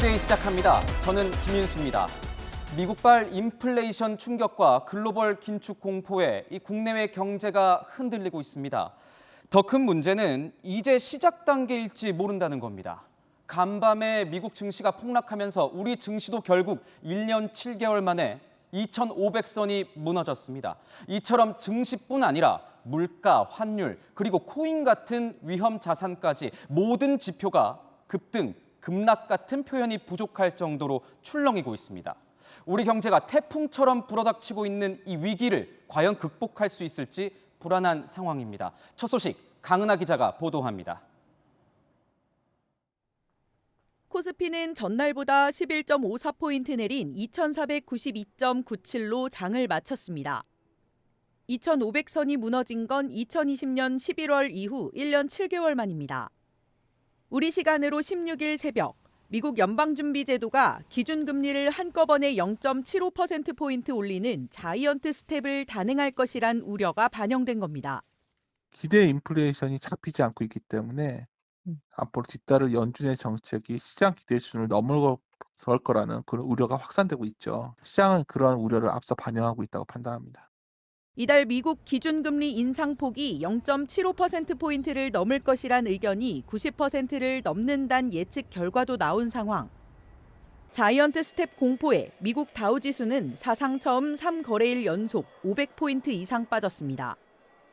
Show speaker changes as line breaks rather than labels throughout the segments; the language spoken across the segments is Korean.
뉴스데이 시작합니다. 저는 김윤수입니다. 미국발 인플레이션 충격과 글로벌 긴축 공포에 이 국내외 경제가 흔들리고 있습니다. 더 큰 문제는 이제 시작 단계일지 모른다는 겁니다. 간밤에 미국 증시가 폭락하면서 우리 증시도 결국 1년 7개월 만에 2,500선이 무너졌습니다. 이처럼 증시뿐 아니라 물가, 환율, 그리고 코인 같은 위험 자산까지 모든 지표가 급등, 급락 같은 표현이 부족할 정도로 출렁이고 있습니다. 우리 경제가 태풍처럼 불어닥치고 있는 이 위기를 과연 극복할 수 있을지 불안한 상황입니다. 첫 소식 강은하 기자가 보도합니다.
코스피는 전날보다 11.54포인트 내린 2,492.97로 장을 마쳤습니다. 2,500선이 무너진 건 2020년 11월 이후 1년 7개월 만입니다. 우리 시간으로 16일 새벽, 미국 연방준비제도가 기준금리를 한꺼번에 0.75%포인트 올리는 자이언트 스텝을 단행할 것이란 우려가 반영된 겁니다.
기대 인플레이션이 잡히지 않고 있기 때문에 앞으로 뒤따를 연준의 정책이 시장 기대 수준을 넘어설 거라는 그런 우려가 확산되고 있죠. 시장은 그런 우려를 앞서 반영하고 있다고 판단합니다.
이달 미국 기준금리 인상폭이 0.75%포인트를 넘을 것이란 의견이 90%를 넘는다는 예측 결과도 나온 상황. 자이언트 스텝 공포에 미국 다우지수는 사상 처음 3거래일 연속 500포인트 이상 빠졌습니다.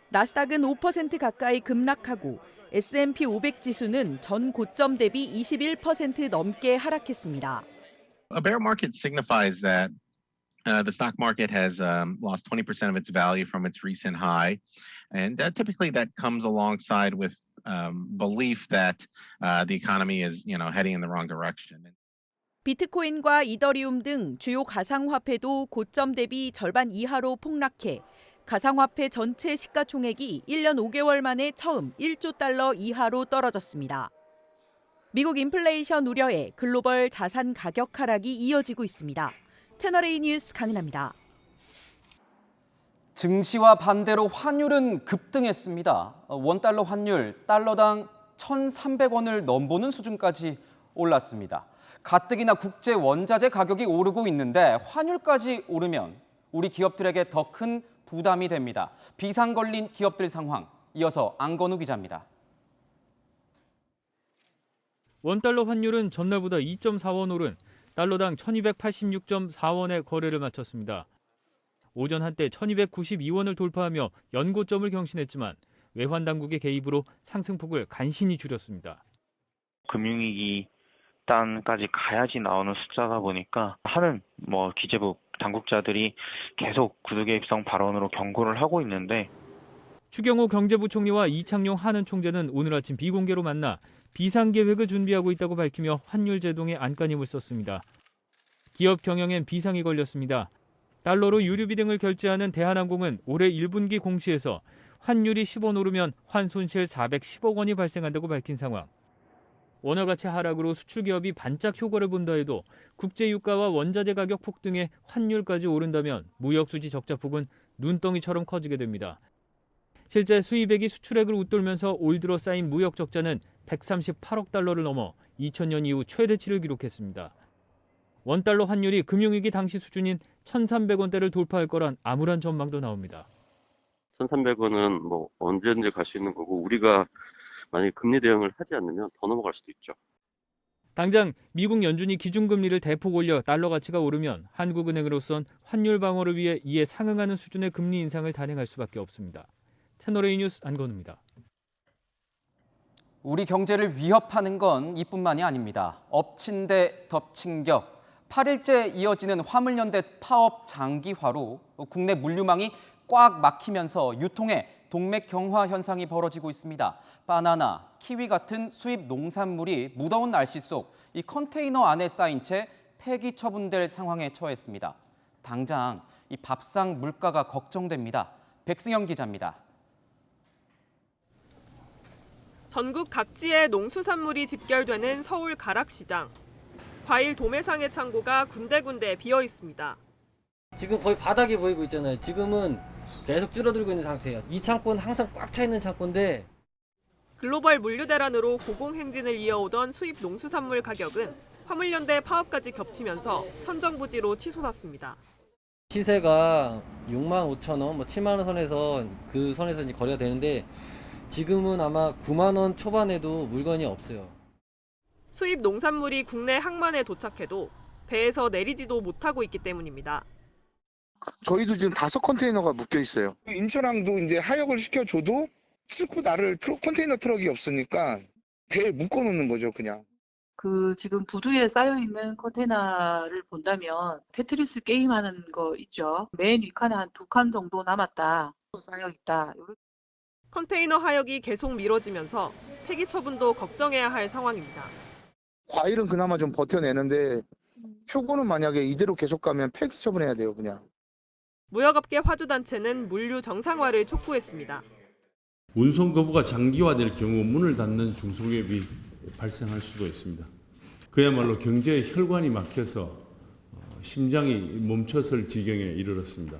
나스닥은 5% 가까이 급락하고 S&P 500 지수는 전 고점 대비 21% 넘게 하락했습니다.
A bear market signifies that the stock market has lost 20% of its value from its recent high, and typically that comes alongside with belief that the economy is, heading in the wrong direction.
비트코인과 이더리움 등 주요 가상화폐도 고점 대비 절반 이하로 폭락해 가상화폐 전체 시가총액이 1년 5개월 만에 처음 1조 달러 이하로 떨어졌습니다. 미국 인플레이션 우려에 글로벌 자산 가격 하락이 이어지고 있습니다. 채널A 뉴스 강은하입니다.
증시와 반대로 환율은 급등했습니다. 원달러 환율 달러당 1,300원을 넘보는 수준까지 올랐습니다. 가뜩이나 국제 원자재 가격이 오르고 있는데 환율까지 오르면 우리 기업들에게 더 큰 부담이 됩니다. 비상 걸린 기업들 상황, 이어서 안건우 기자입니다.
원달러 환율은 전날보다 2.4원 오른 달러당 1,286.4원의 거래를 마쳤습니다. 오전 한때 1,292원을 돌파하며 연고점을 경신했지만 외환 당국의 개입으로 상승폭을 간신히 줄였습니다.
금융위기 단까지 가야지 나오는 숫자다 보니까 하는 기재부 당국자들이 계속 구두개입성 발언으로 경고를 하고 있는데
추경호 경제부총리와 이창용 한은 총재는 오늘 아침 비공개로 만나 비상계획을 준비하고 있다고 밝히며 환율 제동에 안간힘을 썼습니다. 기업 경영엔 비상이 걸렸습니다. 달러로 유류비 등을 결제하는 대한항공은 올해 1분기 공시에서 환율이 10원 오르면 환손실 410억 원이 발생한다고 밝힌 상황. 원화가치 하락으로 수출기업이 반짝 효과를 본다 해도 국제유가와 원자재 가격 폭등에 환율까지 오른다면 무역수지 적자폭은 눈덩이처럼 커지게 됩니다. 실제 수입액이 수출액을 웃돌면서 올 들어 쌓인 무역 적자는 138억 달러를 넘어 2000년 이후 최대치를 기록했습니다. 원달러 환율이 금융위기 당시 수준인 1,300원대를 돌파할 거란 암울한 전망도 나옵니다.
1,300원은 언제든지 갈 수 있는 거고 우리가 만약에 금리 대응을 하지 않으면 더 넘어갈 수도 있죠.
당장 미국 연준이 기준금리를 대폭 올려 달러 가치가 오르면 한국은행으로선 환율 방어를 위해 이에 상응하는 수준의 금리 인상을 단행할 수밖에 없습니다. 채널A 뉴스 안건우입니다.
우리 경제를 위협하는 건 이뿐만이 아닙니다. 엎친 데 덮친 격. 8일째 이어지는 화물연대 파업 장기화로 국내 물류망이 꽉 막히면서 유통에 동맥경화 현상이 벌어지고 있습니다. 바나나, 키위 같은 수입 농산물이 무더운 날씨 속 이 컨테이너 안에 쌓인 채 폐기 처분될 상황에 처했습니다. 당장 이 밥상 물가가 걱정됩니다. 백승영 기자입니다.
전국 각지에 농수산물이 집결되는 서울 가락시장. 과일 도매상의 창고가 군데군데 비어 있습니다.
지금 거의 바닥이 보이고 있잖아요. 지금은 계속 줄어들고 있는 상태예요. 이 창고는 항상 꽉 차 있는 창고인데
글로벌 물류 대란으로 고공행진을 이어오던 수입 농수산물 가격은 화물연대 파업까지 겹치면서 천정부지로 치솟았습니다.
시세가 65,000원, 7만 원 선에서 그 선에서 이제 거래가 되는데 지금은 아마 9만 원 초반에도 물건이 없어요.
수입 농산물이 국내 항만에 도착해도 배에서 내리지도 못하고 있기 때문입니다.
저희도 지금 5컨테이너가 묶여 있어요. 인천항도 이제 하역을 시켜줘도 싣고 나를 컨테이너 트럭이 없으니까 배에 묶어놓는 거죠, 그냥.
지금 부두에 쌓여있는 컨테이너를 본다면 테트리스 게임하는 거 있죠. 맨 윗칸에 한 2칸 정도 남았다. 쌓여있다.
컨테이너 하역이 계속 미뤄지면서 폐기 처분도 걱정해야 할 상황입니다.
과일은 그나마 좀 버텨내는데 표고는 만약에 이대로 계속 가면 폐기 처분해야 돼요, 그냥.
무역업계 화주단체는 물류 정상화를 촉구했습니다.
운송 거부가 장기화될 경우 문을 닫는 중소기업이 발생할 수도 있습니다. 그야말로 경제의 혈관이 막혀서 심장이 멈춰설 지경에 이르렀습니다.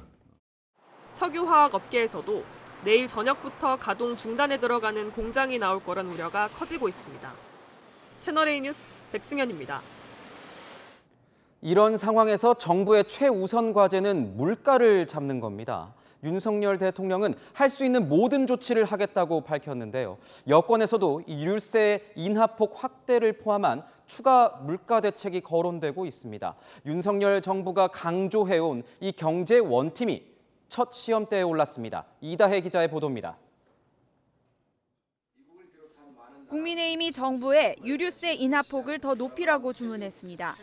석유화학 업계에서도 내일 저녁부터 가동 중단에 들어가는 공장이 나올 거란 우려가 커지고 있습니다. 채널A 뉴스 백승현입니다.
이런 상황에서 정부의 최우선 과제는 물가를 잡는 겁니다. 윤석열 대통령은 할 수 있는 모든 조치를 하겠다고 밝혔는데요. 여권에서도 이 유류세 인하폭 확대를 포함한 추가 물가 대책이 거론되고 있습니다. 윤석열 정부가 강조해온 이 경제 원팀이 첫 시험대에 올랐습니다. 이다혜 기자의 보도입니다.
국민의힘이 정부에 유류세 인하폭을 더 높이라고 주문했습니다.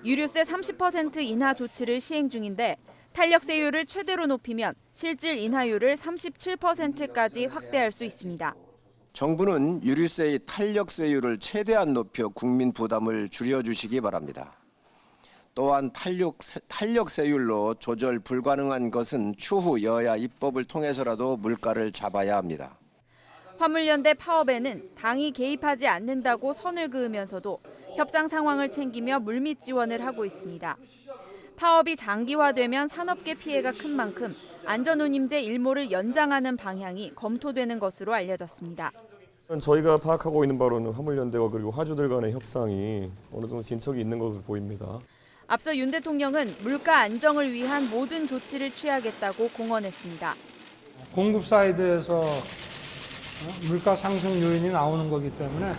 유류세 30% 인하 조치를 시행 중인데 탄력세율을 최대로 높이면 실질 인하율을 37%까지 확대할 수 있습니다.
정부는 유류세의 탄력세율을 최대한 높여 국민 부담을 줄여주시기 바랍니다. 또한 탄력세율로 조절 불가능한 것은 추후 여야 입법을 통해서라도 물가를 잡아야 합니다.
화물연대 파업에는 당이 개입하지 않는다고 선을 그으면서도 협상 상황을 챙기며 물밑 지원을 하고 있습니다. 파업이 장기화되면 산업계 피해가 큰 만큼 안전운임제 일모를 연장하는 방향이 검토되는 것으로 알려졌습니다.
저희가 파악하고 있는 바로는 화물연대와 그리고 화주들 간의 협상이 어느 정도 진척이 있는 것으로 보입니다.
앞서 윤 대통령은 물가 안정을 위한 모든 조치를 취하겠다고 공언했습니다.
공급 사이드에서 물가 상승 요인이 나오는 거기 때문에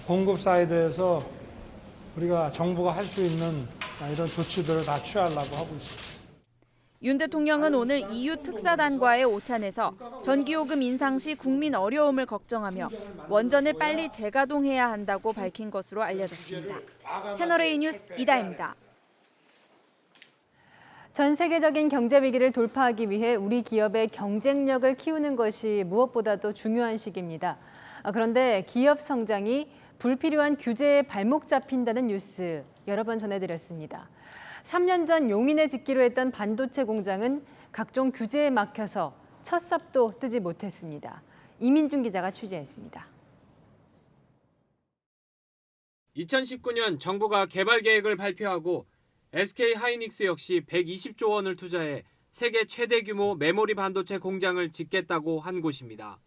공급 사이드에서 우리가 정부가 할 수 있는 이런 조치들을 다 취하려고 하고 있습니다.
윤 대통령은 오늘 EU 특사단과의 오찬에서 전기요금 인상 시 국민 어려움을 걱정하며 원전을 빨리 재가동해야 한다고 밝힌 것으로 알려졌습니다. 채널A 뉴스 이다혜입니다.
전 세계적인 경제 위기를 돌파하기 위해 우리 기업의 경쟁력을 키우는 것이 무엇보다도 중요한 시기입니다. 그런데 기업 성장이 불필요한 규제에 발목 잡힌다는 뉴스 여러 번 전해드렸습니다. 3년 전 용인에 짓기로 했던 반도체 공장은 각종 규제에 막혀서 첫 삽도 뜨지 못했습니다. 이민중 기자가 취재했습니다.
2019년 정부가 개발 계획을 발표하고 SK하이닉스 역시 120조 원을 투자해 세계 최대 규모 메모리 반도체 공장을 짓겠다고 한 곳입니다.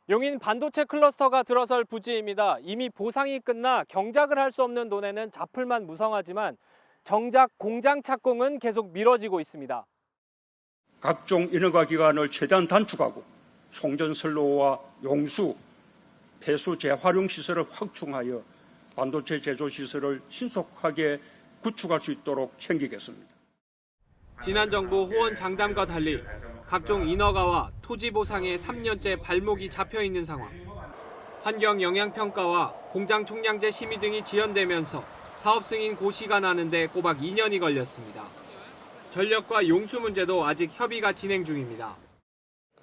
용인 반도체 클러스터가 들어설 부지입니다. 이미 보상이 끝나 경작을 할 수 없는 돈에는 자풀만 무성하지만 정작 공장 착공은 계속 미뤄지고 있습니다.
각종 인허가 기간을 최대한 단축하고 송전선로와 용수, 폐수 재활용 시설을 확충하여 반도체 제조 시설을 신속하게 구축할 수 있도록 챙기겠습니다.
지난 정부 호언 장담과 달리 각종 인허가와 토지 보상에 3년째 발목이 잡혀 있는 상황. 환경 영향 평가와 공장 총량제 심의 등이 지연되면서 사업 승인 고시가 나는데 꼬박 2년이 걸렸습니다. 전력과 용수 문제도 아직 협의가 진행 중입니다.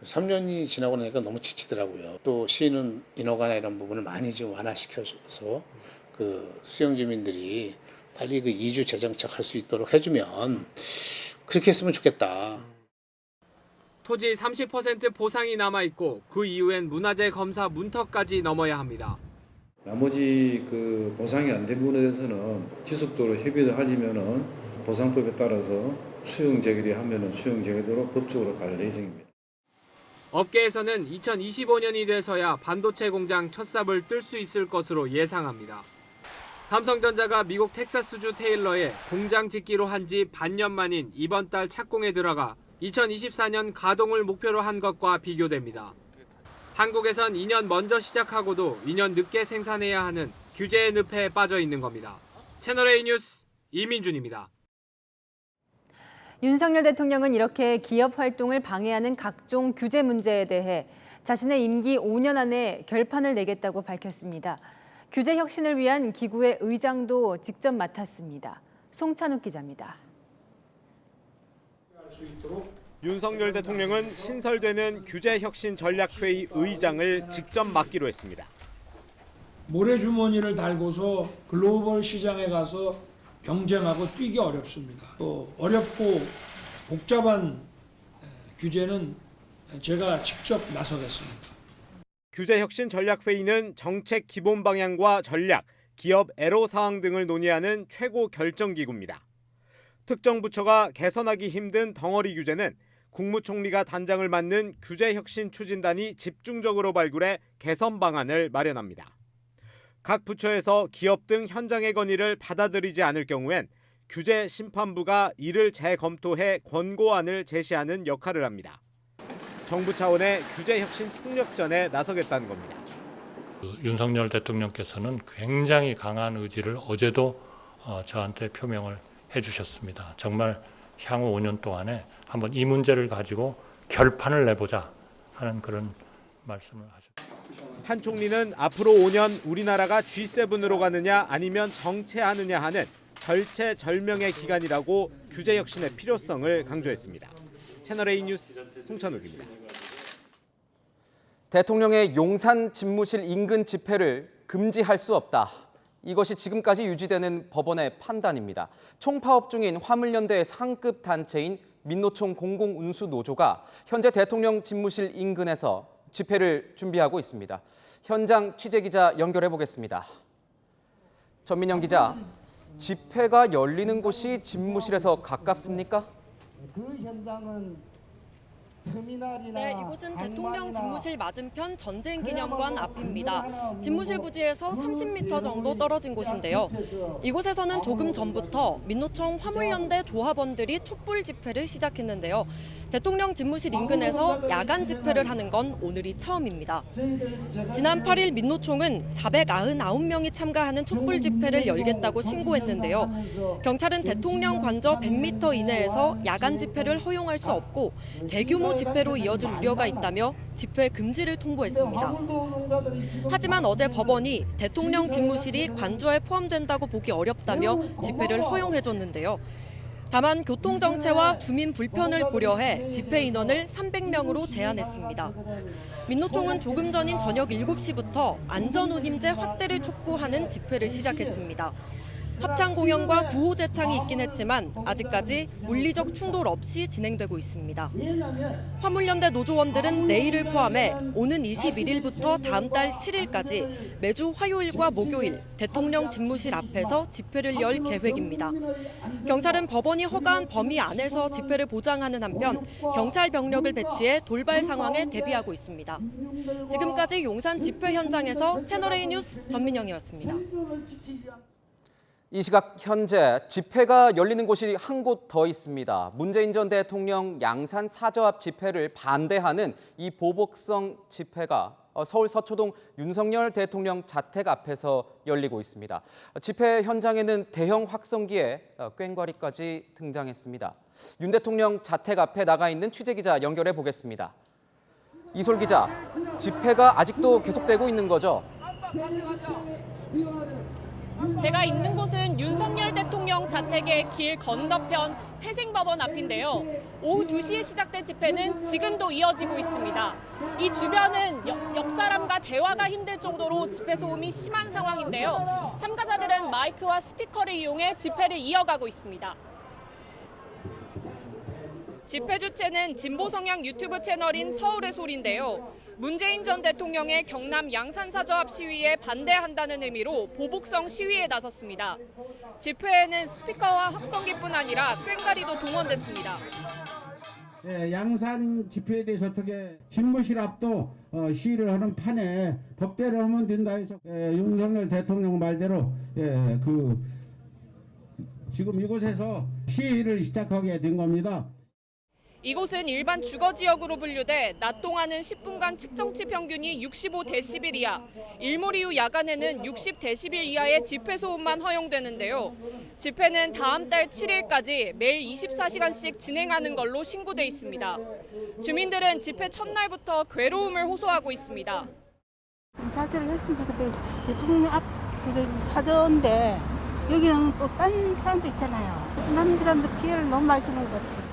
3년이 지나고 나니까 너무 지치더라고요. 또 시는 인허가나 이런 부분을 많이 좀 완화시켜서 수용 주민들이 빨리 이주 재정착 할 수 있도록 해주면 그렇게 했으면 좋겠다.
토지 30% 보상이 남아있고 그 이후엔 문화재 검사 문턱까지 넘어야 합니다.
나머지 보상이 안 된 부분에 대해서는 지속적으로 협의를 하지면은 보상법에 따라서 수용 재결의 하면은 수용 재결대로 법적으로 갈 예정입니다.
업계에서는 2025년이 돼서야 반도체 공장 첫 삽을 뜰 수 있을 것으로 예상합니다. 삼성전자가 미국 텍사스주 테일러에 공장 짓기로 한 지 반년 만인 이번 달 착공에 들어가 2024년 가동을 목표로 한 것과 비교됩니다. 한국에선 2년 먼저 시작하고도 2년 늦게 생산해야 하는 규제의 늪에 빠져 있는 겁니다. 채널A 뉴스 이민준입니다.
윤석열 대통령은 이렇게 기업 활동을 방해하는 각종 규제 문제에 대해 자신의 임기 5년 안에 결판을 내겠다고 밝혔습니다. 규제 혁신을 위한 기구의 의장도 직접 맡았습니다. 송찬욱 기자입니다.
윤석열 대통령은 신설되는 규제혁신전략회의 의장을 직접 맡기로 했습니다.
모래주머니를 달고서 글로벌 시장에 가서 경쟁하고 뛰기 어렵습니다. 또 어렵고 복잡한 규제는 제가 직접 나서겠습니다.
규제혁신전략회의는 정책 기본 방향과 전략, 기업 애로사항 등을 논의하는 최고 결정기구입니다. 특정 부처가 개선하기 힘든 덩어리 규제는 국무총리가 단장을 맡는 규제혁신추진단이 집중적으로 발굴해 개선 방안을 마련합니다. 각 부처에서 기업 등 현장의 건의를 받아들이지 않을 경우엔 규제심판부가 이를 재검토해 권고안을 제시하는 역할을 합니다. 정부 차원의 규제혁신 총력전에 나서겠다는 겁니다.
윤석열 대통령께서는 굉장히 강한 의지를 어제도 저한테 표명을 해주셨습니다. 정말 향후 5년 동안에 한번 이 문제를 가지고 결판을 내보자 하는 그런 말씀을 하셨습니다.
한 총리는 앞으로 5년 우리나라가 G7으로 가느냐 아니면 정체하느냐 하는 절체절명의 기간이라고 규제혁신의 필요성을 강조했습니다. 채널A 뉴스 송찬욱입니다.
대통령의 용산 집무실 인근 집회를 금지할 수 없다. 이것이 지금까지 유지되는 법원의 판단입니다. 총파업 중인 화물연대의 상급 단체인 민노총 공공운수노조가 현재 대통령 집무실 인근에서 집회를 준비하고 있습니다. 현장 취재기자 연결해 보겠습니다. 전민영 기자, 집회가 열리는 곳이 집무실에서 가깝습니까?
그 현장은 터미널이나
네, 이곳은 대통령 집무실 맞은편 전쟁기념관 앞입니다. 집무실 부지에서 30m 정도 떨어진 곳인데요. 이곳에서는 조금 전부터 민노총 화물연대 조합원들이 촛불 집회를 시작했는데요. 대통령 집무실 인근에서 야간 집회를 하는 건 오늘이 처음입니다. 지난 8일 민노총은 499명이 참가하는 촛불 집회를 열겠다고 신고했는데요. 경찰은 대통령 관저 100m 이내에서 야간 집회를 허용할 수 없고 대규모 집회로 이어질 우려가 있다며 집회 금지를 통보했습니다. 하지만 어제 법원이 대통령 집무실이 관저에 포함된다고 보기 어렵다며 집회를 허용해줬는데요. 다만 교통정체와 주민 불편을 고려해 집회 인원을 300명으로 제한했습니다. 민노총은 조금 전인 저녁 7시부터 안전운임제 확대를 촉구하는 집회를 시작했습니다. 합창 공연과 구호 제창이 있긴 했지만 아직까지 물리적 충돌 없이 진행되고 있습니다. 화물연대 노조원들은 내일을 포함해 오는 21일부터 다음 달 7일까지 매주 화요일과 목요일 대통령 집무실 앞에서 집회를 열 계획입니다. 경찰은 법원이 허가한 범위 안에서 집회를 보장하는 한편 경찰 병력을 배치해 돌발 상황에 대비하고 있습니다. 지금까지 용산 집회 현장에서 채널A 뉴스 전민영이었습니다.
이 시각 현재 집회가 열리는 곳이 한 곳 더 있습니다. 문재인 전 대통령 양산 사저 앞 집회를 반대하는 이 보복성 집회가 서울 서초동 윤석열 대통령 자택 앞에서 열리고 있습니다. 집회 현장에는 대형 확성기에 꽹과리까지 등장했습니다. 윤 대통령 자택 앞에 나가 있는 취재기자 연결해 보겠습니다. 이솔 기자, 집회가 아직도 계속되고 있는 거죠?
제가 있는 곳은 윤석열 대통령 자택의 길 건너편 회생법원 앞인데요. 오후 2시에 시작된 집회는 지금도 이어지고 있습니다. 이 주변은 옆 사람과 대화가 힘들 정도로 집회 소음이 심한 상황인데요. 참가자들은 마이크와 스피커를 이용해 집회를 이어가고 있습니다. 집회 주체는 진보 성향 유튜브 채널인 서울의 소리인데요. 문재인 전 대통령의 경남 양산사저 앞 시위에 반대한다는 의미로 보복성 시위에 나섰습니다. 집회에는 스피커와 확성기뿐 아니라 꽹과리도 동원됐습니다.
양산 집회에 대해서 어떻게 집무실 앞도 시위를 하는 판에 법대로 하면 된다 해서 윤석열 대통령 말대로 지금 이곳에서 시위를 시작하게 된 겁니다.
이곳은 일반 주거지역으로 분류돼 낮 동안은 10분간 측정치 평균이 65데시벨 이하, 일몰 이후 야간에는 60데시벨 이하의 집회 소음만 허용되는데요. 집회는 다음 달 7일까지 매일 24시간씩 진행하는 걸로 신고돼 있습니다. 주민들은 집회 첫날부터 괴로움을 호소하고 있습니다.
좀 자제를 했으면 좋겠는데 대통령 앞 사저인데 여기는 또 딴 사람도 있잖아요. 남들한테 피해를 너무 많이 주는 것 같아요.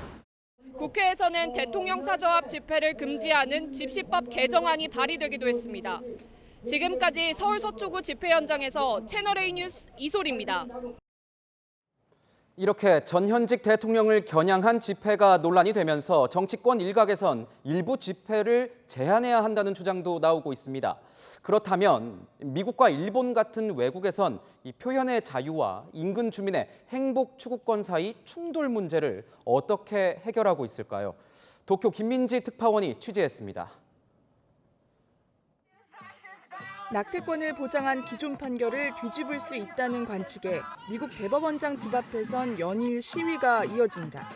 국회에서는 대통령 사저 앞 집회를 금지하는 집시법 개정안이 발의되기도 했습니다. 지금까지 서울 서초구 집회 현장에서 채널A 뉴스 이소리입니다.
이렇게 전현직 대통령을 겨냥한 집회가 논란이 되면서 정치권 일각에선 일부 집회를 제한해야 한다는 주장도 나오고 있습니다. 그렇다면 미국과 일본 같은 외국에선 이 표현의 자유와 인근 주민의 행복 추구권 사이 충돌 문제를 어떻게 해결하고 있을까요? 도쿄 김민지 특파원이 취재했습니다.
낙태권을 보장한 기존 판결을 뒤집을 수 있다는 관측에 미국 대법원장 집 앞에선 연일 시위가 이어집니다.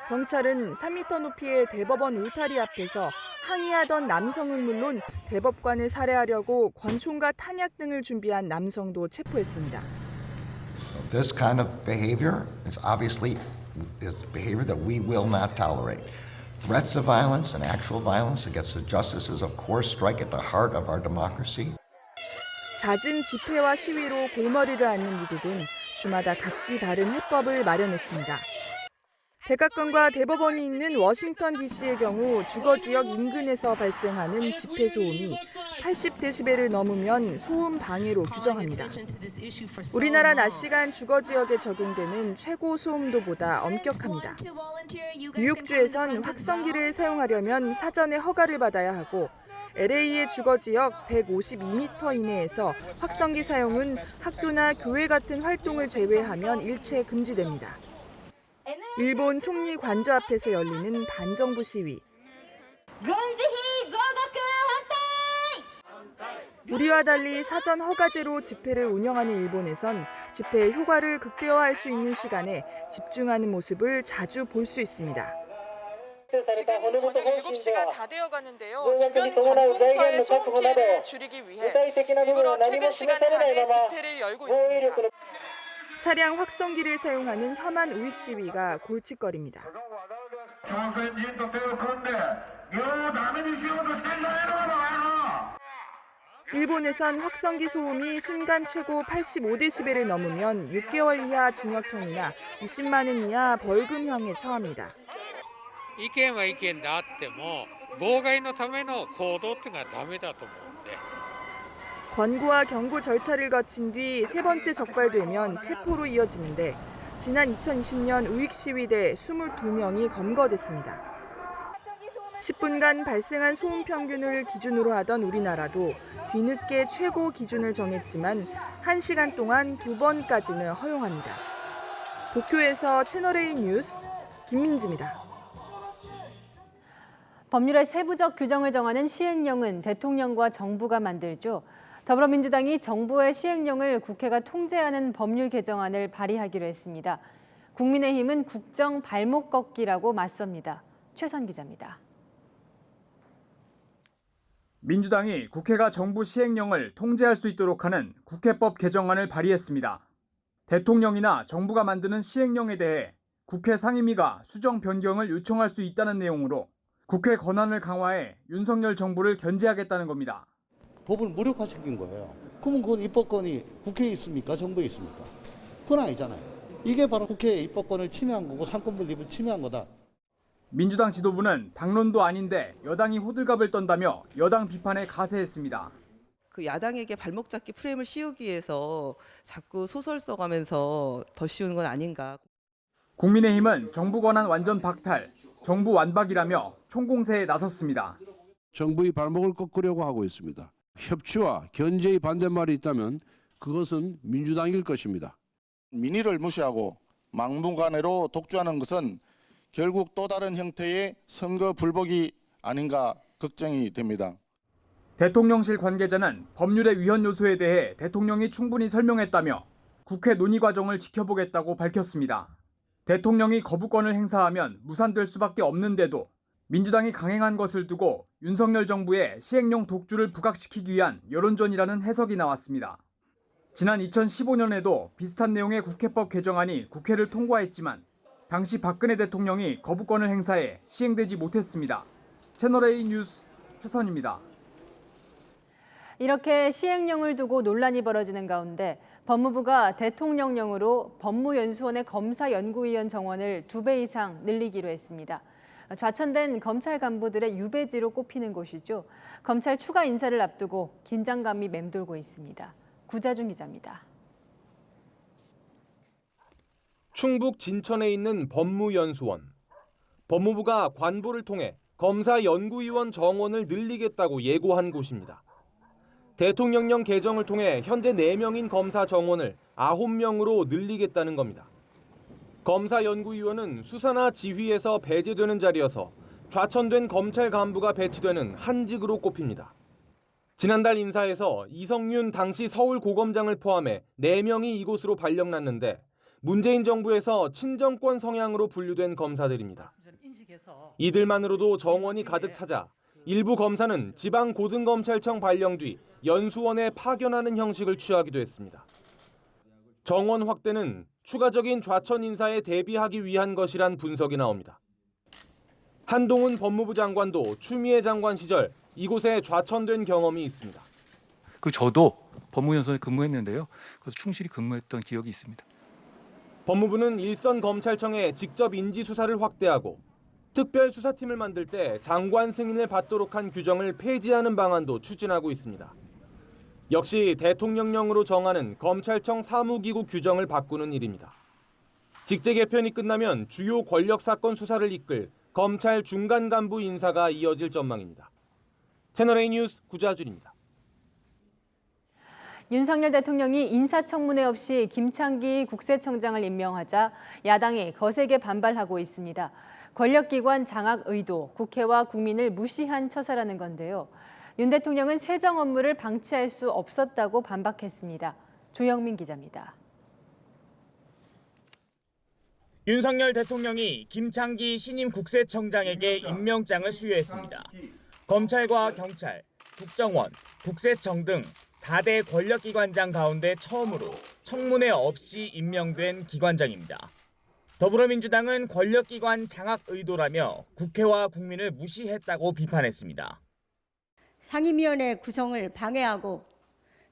경찰은 3m 높이의 대법원 울타리 앞에서 항의하던 남성은 물론 대법관을 살해하려고 권총과 탄약 등을 준비한 남성도 체포했습니다.
This kind of behavior is obviously behavior that we will not tolerate. Threats of violence and actual violence against the justices, of course, strike at the heart of our democracy.
잦은 집회와 시위로 골머리를 앓는 미국은 주마다 각기 다른 해법을 마련했습니다. 백악관과 대법원이 있는 워싱턴 DC의 경우 주거지역 인근에서 발생하는 집회 소음이 80데시벨을 넘으면 소음 방해로 규정합니다. 우리나라 낮 시간 주거지역에 적용되는 최고 소음도보다 엄격합니다. 뉴욕주에선 확성기를 사용하려면 사전에 허가를 받아야 하고 LA의 주거지역 152m 이내에서 확성기 사용은 학교나 교회 같은 활동을 제외하면 일체 금지됩니다. 일본 총리 관저 앞에서 열리는 반정부 시위. 우리와 달리 사전 허가제로 집회를 운영하는 일본에선 집회의 효과를 극대화할 수 있는 시간에 집중하는 모습을 자주 볼 수 있습니다. 지금 저녁 7시가 다 되어 가는데요. 주변 관공서의 소음 피해를 줄이기 위해 일부러 퇴근 시간 반에 집회를 열고 있습니다. 차량 확성기를 사용하는 혐한 우익 시위가 골칫거립니다. 일본에선 확성기 소음이 순간 최고 85데시벨을 넘으면 6개월 이하 징역형이나 20만 원 이하 벌금형에 처합니다.
意見は意見であっても妨害のための行動っていうのはダメだと思うんで。
권고와 경고 절차를 거친 뒤 세 번째 적발되면 체포로 이어지는데 지난 2020년 우익 시위대 22명이 검거됐습니다. 10분간 발생한 소음 평균을 기준으로 하던 우리나라도 뒤늦게 최고 기준을 정했지만 1시간 동안 2번까지는 허용합니다. 도쿄에서 채널A 뉴스 김민지입니다.
법률의 세부적 규정을 정하는 시행령은 대통령과 정부가 만들죠. 더불어민주당이 정부의 시행령을 국회가 통제하는 법률 개정안을 발의하기로 했습니다. 국민의힘은 국정 발목 걷기라고 맞섭니다. 최선 기자입니다.
민주당이 국회가 정부 시행령을 통제할 수 있도록 하는 국회법 개정안을 발의했습니다. 대통령이나 정부가 만드는 시행령에 대해 국회 상임위가 수정 변경을 요청할 수 있다는 내용으로 국회 권한을 강화해 윤석열 정부를 견제하겠다는 겁니다.
법을 무력화시킨 거예요. 그러면 그건 입법권이 국회에 있습니까? 정부에 있습니까? 그건 아니잖아요. 이게 바로 국회의 입법권을 침해한 거고 상권 분립을 침해한 거다.
민주당 지도부는 당론도 아닌데 여당이 호들갑을 떤다며 여당 비판에 가세했습니다.
그 야당에게 발목 잡기 프레임을 씌우기 위해서 자꾸 소설 써가면서 더 씌우는 건 아닌가.
국민의힘은 정부 권한 완전 박탈, 정부 완박이라며 총공세에 나섰습니다.
정부의 발목을 꺾으려고 하고 있습니다. 협치와 견제의 반대말이 있다면 그것은 민주당일 것입니다.
민의를 무시하고
막무가내로 독주하는 것은 결국 또 다른 형태의 선거 불복이 아닌가 걱정이 됩니다.
대통령실 관계자는 법률의 위헌 요소에 대해 대통령이 충분히 설명했다며 국회 논의 과정을 지켜보겠다고 밝혔습니다. 대통령이 거부권을 행사하면 무산될 수밖에 없는데도 민주당이 강행한 것을 두고 윤석열 정부의 시행령 독주를 부각시키기 위한 여론전이라는 해석이 나왔습니다. 지난 2015년에도 비슷한 내용의 국회법 개정안이 국회를 통과했지만 당시 박근혜 대통령이 거부권을 행사해 시행되지 못했습니다. 채널A 뉴스 최선입니다.
이렇게 시행령을 두고 논란이 벌어지는 가운데 법무부가 대통령령으로 법무연수원의 검사연구위원 정원을 2배 이상 늘리기로 했습니다. 좌천된 검찰 간부들의 유배지로 꼽히는 곳이죠. 검찰 추가 인사를 앞두고 긴장감이 맴돌고 있습니다. 구자준 기자입니다.
충북 진천에 있는 법무연수원. 법무부가 관보를 통해 검사연구위원 정원을 늘리겠다고 예고한 곳입니다. 대통령령 개정을 통해 현재 4명인 검사 정원을 9명으로 늘리겠다는 겁니다. 검사연구위원은 수사나 지휘에서 배제되는 자리여서 좌천된 검찰 간부가 배치되는 한직으로 꼽힙니다. 지난달 인사에서 이성윤 당시 서울고검장을 포함해 4명이 이곳으로 발령났는데 문재인 정부에서 친정권 성향으로 분류된 검사들입니다. 이들만으로도 정원이 가득 차자 일부 검사는 지방고등검찰청 발령 뒤 연수원에 파견하는 형식을 취하기도 했습니다. 정원 확대는 추가적인 좌천 인사에 대비하기 위한 것이란 분석이 나옵니다. 한동훈 법무부 장관도 추미애 장관 시절 이곳에 좌천된 경험이 있습니다.
저도 법무연수원에 근무했는데요. 그래서 충실히 근무했던 기억이 있습니다.
법무부는 일선 검찰청에 직접 인지 수사를 확대하고 특별수사팀을 만들 때 장관 승인을 받도록 한 규정을 폐지하는 방안도 추진하고 있습니다. 역시 대통령령으로 정하는 검찰청 사무기구 규정을 바꾸는 일입니다. 직제 개편이 끝나면 주요 권력 사건 수사를 이끌 검찰 중간 간부 인사가 이어질 전망입니다. 채널A 뉴스 구자준입니다.
윤석열 대통령이 인사청문회 없이 김창기 국세청장을 임명하자 야당이 거세게 반발하고 있습니다. 권력기관 장악 의도, 국회와 국민을 무시한 처사라는 건데요. 윤 대통령은 세정 업무를 방치할 수 없었다고 반박했습니다. 조영민 기자입니다.
윤석열 대통령이 김창기 신임 국세청장에게 임명장을 수여했습니다. 검찰과 경찰, 국정원, 국세청 등 4대 권력기관장 가운데 처음으로 청문회 없이 임명된 기관장입니다. 더불어민주당은 권력기관 장악 의도라며 국회와 국민을 무시했다고 비판했습니다.
상임위원회 구성을 방해하고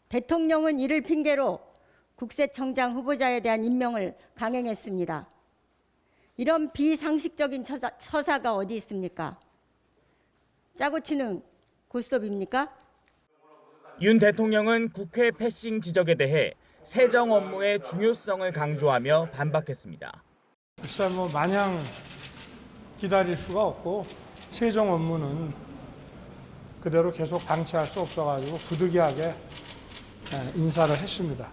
대통령은 이를 핑계로 국세청장 후보자에 대한 임명을 강행했습니다. 이런 비상식적인 처사가 어디 있습니까? 짜고 치는 고스톱입니까?
윤 대통령은 국회 패싱 지적에 대해 세정 업무의 중요성을 강조하며 반박했습니다.
글쎄 마냥 기다릴 수가 없고 세정 업무는 그대로 계속 방치할 수 없어가지고 부득이하게 인사를 했습니다.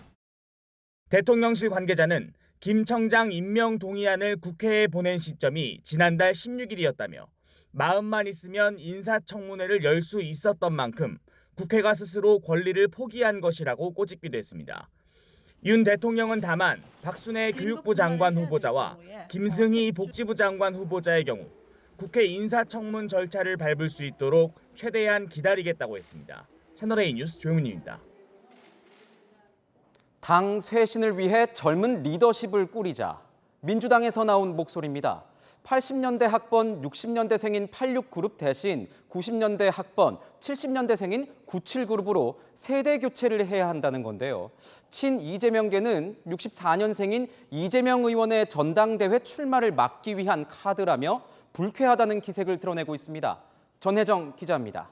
대통령실 관계자는 김 청장 임명 동의안을 국회에 보낸 시점이 지난달 16일이었다며 마음만 있으면 인사청문회를 열 수 있었던 만큼 국회가 스스로 권리를 포기한 것이라고 꼬집기도 했습니다. 윤 대통령은 다만 박순애 교육부 장관 후보자와 김승희 복지부 장관 후보자의 경우 국회 인사청문 절차를 밟을 수 있도록 최대한 기다리겠다고 했습니다. 채널A 뉴스 조용민입니다.
당 쇄신을 위해 젊은 리더십을 꾸리자. 민주당에서 나온 목소리입니다. 80년대 학번 60년대생인 86그룹 대신 90년대 학번 70년대생인 97그룹으로 세대 교체를 해야 한다는 건데요. 친 이재명계는 64년생인 이재명 의원의 전당대회 출마를 막기 위한 카드라며 불쾌하다는 기색을 드러내고 있습니다. 전혜정 기자입니다.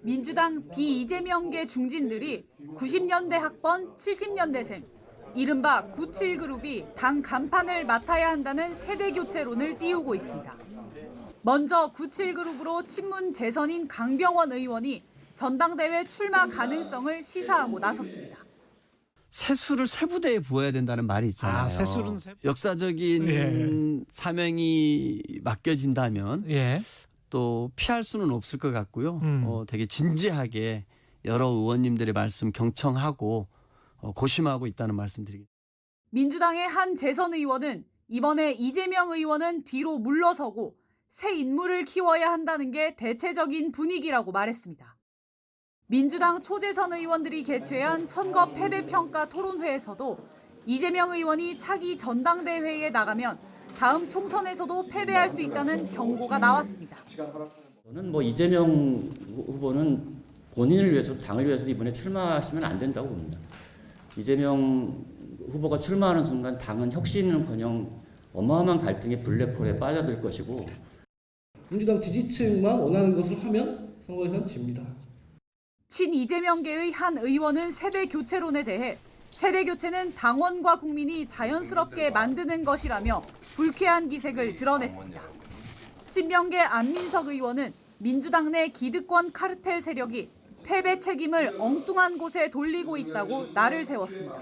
민주당 비이재명계 중진들이 90년대 학번 70년대생, 이른바 97그룹이 당 간판을 맡아야 한다는 세대교체론을 띄우고 있습니다. 먼저 97그룹으로 친문 재선인 강병원 의원이 전당대회 출마 가능성을 시사하고 나섰습니다.
세수를 세 부대에 부어야 된다는 말이 있잖아요.
세수는
역사적인
예.
사명이 맡겨진다면
예.
또 피할 수는 없을 것 같고요. 되게 진지하게 여러 의원님들의 말씀 경청하고 고심하고 있다는 말씀드리겠습니다.
민주당의 한 재선 의원은 이번에 이재명 의원은 뒤로 물러서고 새 인물을 키워야 한다는 게 대체적인 분위기라고 말했습니다. 민주당 초재선 의원들이 개최한 선거 패배 평가 토론회에서도 이재명 의원이 차기 전당대회에 나가면 다음 총선에서도 패배할 수 있다는 경고가 나왔습니다.
저는 이재명 후보는 본인을 위해서 당을 위해서 이번에 출마하시면 안 된다고 봅니다. 이재명 후보가 출마하는 순간 당은 혁신은커녕 어마어마한 갈등의 블랙홀에 빠져들 것이고
민주당 지지층만 원하는 것을 하면 선거에서는 집니다.
친 이재명계의 한 의원은 세대 교체론에 대해 세대 교체는 당원과 국민이 자연스럽게 만드는 것이라며 불쾌한 기색을 드러냈습니다. 친명계 안민석 의원은 민주당 내 기득권 카르텔 세력이 패배 책임을 엉뚱한 곳에 돌리고 있다고 날을 세웠습니다.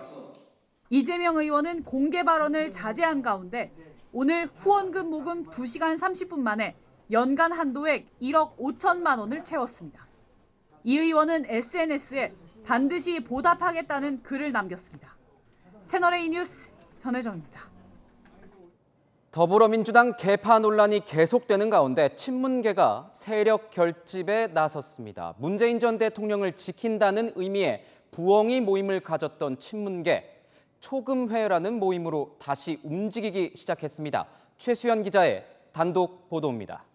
이재명 의원은 공개 발언을 자제한 가운데 오늘 후원금 모금 2시간 30분 만에 연간 한도액 1억 5천만 원을 채웠습니다. 이 의원은 SNS에 반드시 보답하겠다는 글을 남겼습니다. 채널A 뉴스 전혜정입니다.
더불어민주당 개파 논란이 계속되는 가운데 친문계가 세력 결집에 나섰습니다. 문재인 전 대통령을 지킨다는 의미의 부엉이 모임을 가졌던 친문계, 초금회라는 모임으로 다시 움직이기 시작했습니다. 최수연 기자의 단독 보도입니다.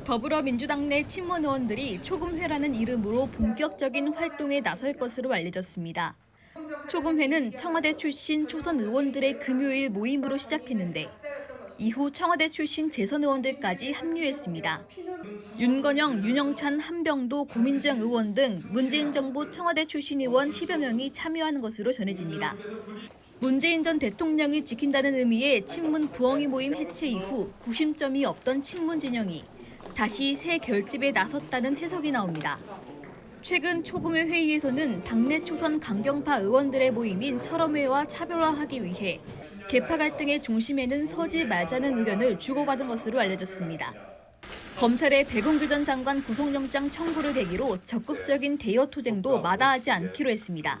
더불어민주당 내 친문 의원들이 초금회라는 이름으로 본격적인 활동에 나설 것으로 알려졌습니다. 초금회는 청와대 출신 초선 의원들의 금요일 모임으로 시작했는데 이후 청와대 출신 재선 의원들까지 합류했습니다. 윤건영, 윤영찬, 한병도, 고민정 의원 등 문재인 정부 청와대 출신 의원 10여 명이 참여하는 것으로 전해집니다. 문재인 전 대통령을 지킨다는 의미의 친문 부엉이 모임 해체 이후 구심점이 없던 친문 진영이 다시 새 결집에 나섰다는 해석이 나옵니다. 최근 초금회 회의에서는 당내 초선 강경파 의원들의 모임인 철험회와 차별화하기 위해 계파 갈등의 중심에는 서지 말자는 의견을 주고받은 것으로 알려졌습니다. 검찰의 백운규 전 장관 구속영장 청구를 계기로 적극적인 대여 투쟁도 마다하지 않기로 했습니다.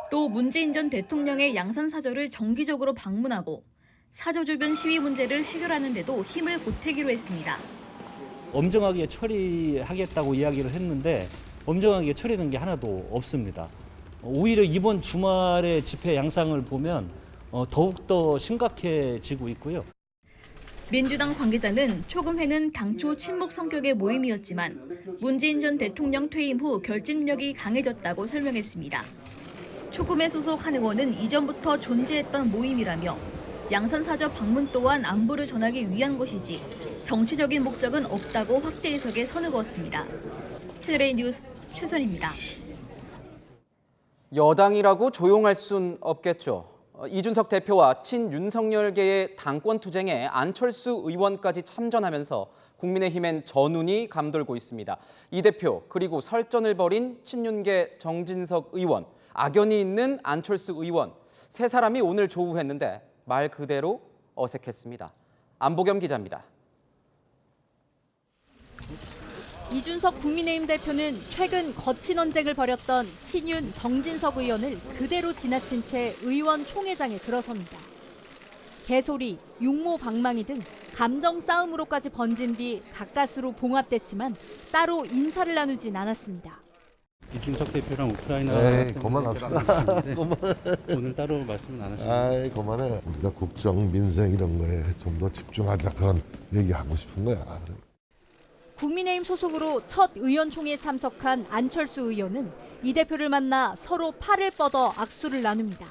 또 문재인 전 대통령의 양산 사저를 정기적으로 방문하고 사저 주변 시위 문제를 해결하는 데도 힘을 보태기로 했습니다.
엄정하게 처리하겠다고 이야기를 했는데 엄정하게 처리된 게 하나도 없습니다. 오히려 이번 주말의 집회 양상을 보면 더욱더 심각해지고 있고요.
민주당 관계자는 초금회는 당초 친목 성격의 모임이었지만 문재인 전 대통령 퇴임 후 결집력이 강해졌다고 설명했습니다. 초금회 소속 한 의원은 이전부터 존재했던 모임이라며 양산사저 방문 또한 안부를 전하기 위한 것이지 정치적인 목적은 없다고 확대 해석에 선을 그었습니다. 채널A 뉴스 최선입니다.
여당이라고 조용할 순 없겠죠. 이준석 대표와 친윤석열계의 당권 투쟁에 안철수 의원까지 참전하면서 국민의힘엔 전운이 감돌고 있습니다. 이 대표 그리고 설전을 벌인 친윤계 정진석 의원, 악연이 있는 안철수 의원, 세 사람이 오늘 조우했는데 말 그대로 어색했습니다. 안보겸 기자입니다.
이준석 국민의힘 대표는 최근 거친 언쟁을 벌였던 친윤 정진석 의원을 그대로 지나친 채 의원 총회장에 들어섭니다. 개소리, 육모 방망이 등 감정 싸움으로까지 번진 뒤 가까스로 봉합됐지만 따로 인사를 나누진 않았습니다.
이준석 대표랑 우크라이나
그만합시다.
오늘 따로 말씀은 안 하시나요?
아이 그만해. 우리가 국정, 민생 이런 거에 좀 더 집중하자 그런 얘기하고 싶은 거야.
국민의힘 소속으로 첫 의원총회에 참석한 안철수 의원은 이 대표를 만나 서로 팔을 뻗어 악수를 나눕니다.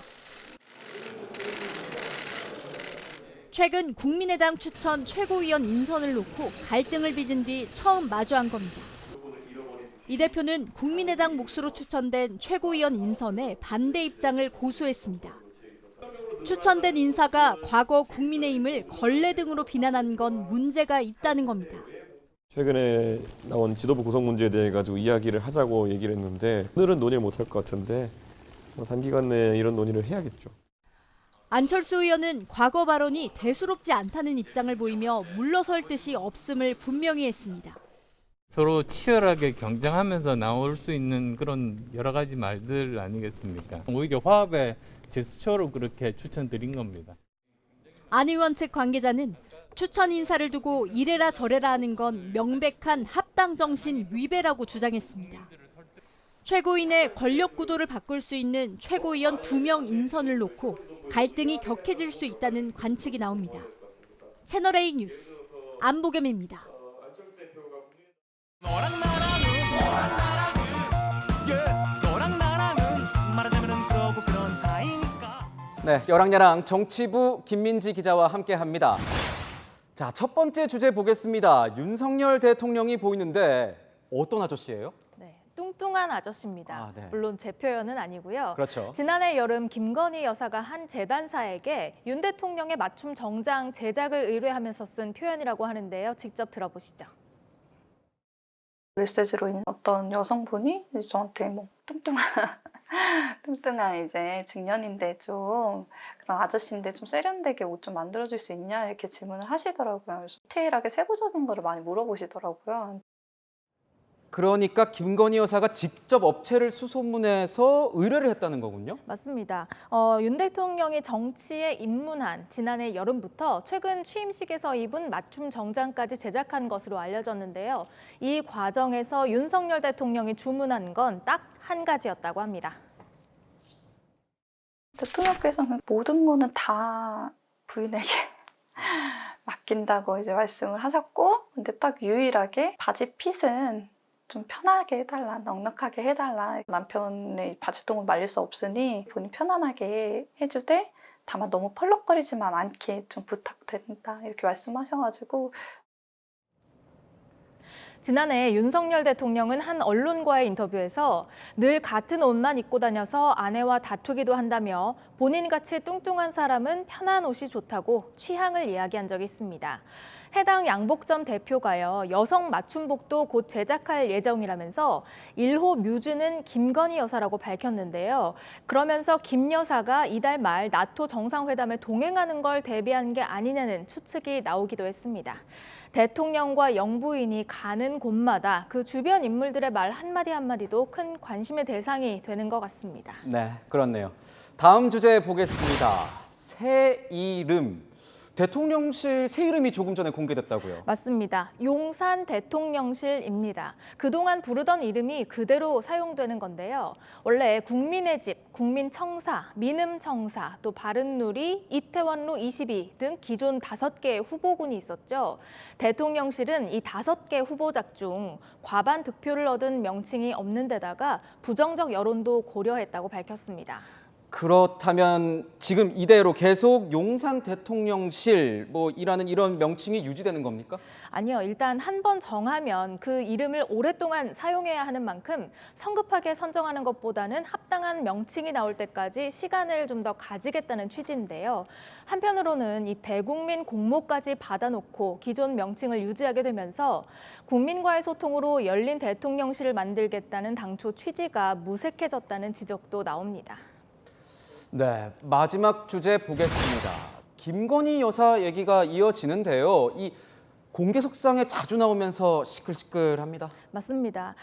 최근 국민의당 추천 최고위원 인선을 놓고 갈등을 빚은 뒤 처음 마주한 겁니다. 이 대표는 국민의당 몫으로 추천된 최고위원 인선에 반대 입장을 고수했습니다. 추천된 인사가 과거 국민의힘을 걸레 등으로 비난한 건 문제가 있다는 겁니다.
최근에 나온 지도부 구성 문제에 대해 가지고 이야기를 하자고 얘기를 했는데 오늘은 논의를 못할 것 같은데 단기간 내에 이런 논의를 해야겠죠.
안철수 의원은 과거 발언이 대수롭지 않다는 입장을 보이며 물러설 뜻이 없음을 분명히 했습니다.
서로 치열하게 경쟁하면서 나올 수 있는 그런 여러 가지 말들 아니겠습니까? 오히려 화합의 제스처로 그렇게 추천드린 겁니다.
안 의원 측 관계자는 추천 인사를 두고 이래라 저래라 하는 건 명백한 합당 정신 위배라고 주장했습니다. 최고인의 권력 구도를 바꿀 수 있는 최고위원 2명 인선을 놓고 갈등이 격해질 수 있다는 관측이 나옵니다. 채널A 뉴스 안보겸입니다.
네, 여랑야랑 정치부 김민지 기자와 함께합니다. 자, 첫 번째 주제 보겠습니다. 윤석열 대통령이 보이는데 어떤 아저씨예요?
네, 뚱뚱한 아저씨입니다.
네.
물론 제 표현은 아니고요.
그렇죠.
지난해 여름 김건희 여사가 한 재단사에게 윤 대통령의 맞춤 정장 제작을 의뢰하면서 쓴 표현이라고 하는데요. 직접 들어보시죠.
메시지로 있는 어떤 여성분이 저한테 뭐 뚱뚱한 이제 중년인데 좀 그런 아저씨인데 좀 세련되게 옷 좀 만들어줄 수 있냐 이렇게 질문을 하시더라고요. 그래서 디테일하게 세부적인 거를 많이 물어보시더라고요.
그러니까 김건희 여사가 직접 업체를 수소문해서 의뢰를 했다는 거군요?
맞습니다. 윤 대통령이 정치에 입문한 지난해 여름부터 최근 취임식에서 입은 맞춤 정장까지 제작한 것으로 알려졌는데요. 이 과정에서 윤석열 대통령이 주문한 건 딱 한 가지였다고 합니다.
대통령께서는 모든 거는 다 부인에게 맡긴다고 이제 말씀을 하셨고, 근데 딱 유일하게 바지 핏은 좀 편하게 해달라, 넉넉하게 해달라. 남편의 바지통을 말릴 수 없으니 본인 편안하게 해주되 다만 너무 펄럭거리지만 않게 좀 부탁드린다 이렇게 말씀하셔가지고.
지난해 윤석열 대통령은 한 언론과의 인터뷰에서 늘 같은 옷만 입고 다녀서 아내와 다투기도 한다며 본인같이 뚱뚱한 사람은 편한 옷이 좋다고 취향을 이야기한 적이 있습니다. 해당 양복점 대표가요, 여성 맞춤복도 곧 제작할 예정이라면서 1호 뮤즈는 김건희 여사라고 밝혔는데요. 그러면서 김 여사가 이달 말 나토 정상회담에 동행하는 걸 대비한 게 아니냐는 추측이 나오기도 했습니다. 대통령과 영부인이 가는 곳마다 그 주변 인물들의 말 한마디 한마디도 큰 관심의 대상이 되는 것 같습니다.
네, 그렇네요. 다음 주제 보겠습니다. 새 이름. 대통령실 새 이름이 조금 전에 공개됐다고요?
맞습니다. 용산 대통령실입니다. 그동안 부르던 이름이 그대로 사용되는 건데요. 원래 국민의 집, 국민청사, 민음청사, 또 바른누리, 이태원로 22 등 기존 5개의 후보군이 있었죠. 대통령실은 이 5개 후보작 중 과반 득표를 얻은 명칭이 없는 데다가 부정적 여론도 고려했다고 밝혔습니다.
그렇다면 지금 이대로 계속 용산 대통령실 이라는 이런 명칭이 유지되는 겁니까?
아니요. 일단 한 번 정하면 그 이름을 오랫동안 사용해야 하는 만큼 성급하게 선정하는 것보다는 합당한 명칭이 나올 때까지 시간을 좀 더 가지겠다는 취지인데요. 한편으로는 이 대국민 공모까지 받아놓고 기존 명칭을 유지하게 되면서 국민과의 소통으로 열린 대통령실을 만들겠다는 당초 취지가 무색해졌다는 지적도 나옵니다.
네, 마지막 주제 보겠습니다. 김건희 여사 얘기가 이어지는데요. 이 공개석상에 자주 나오면서 시끌시끌합니다.
맞습니다.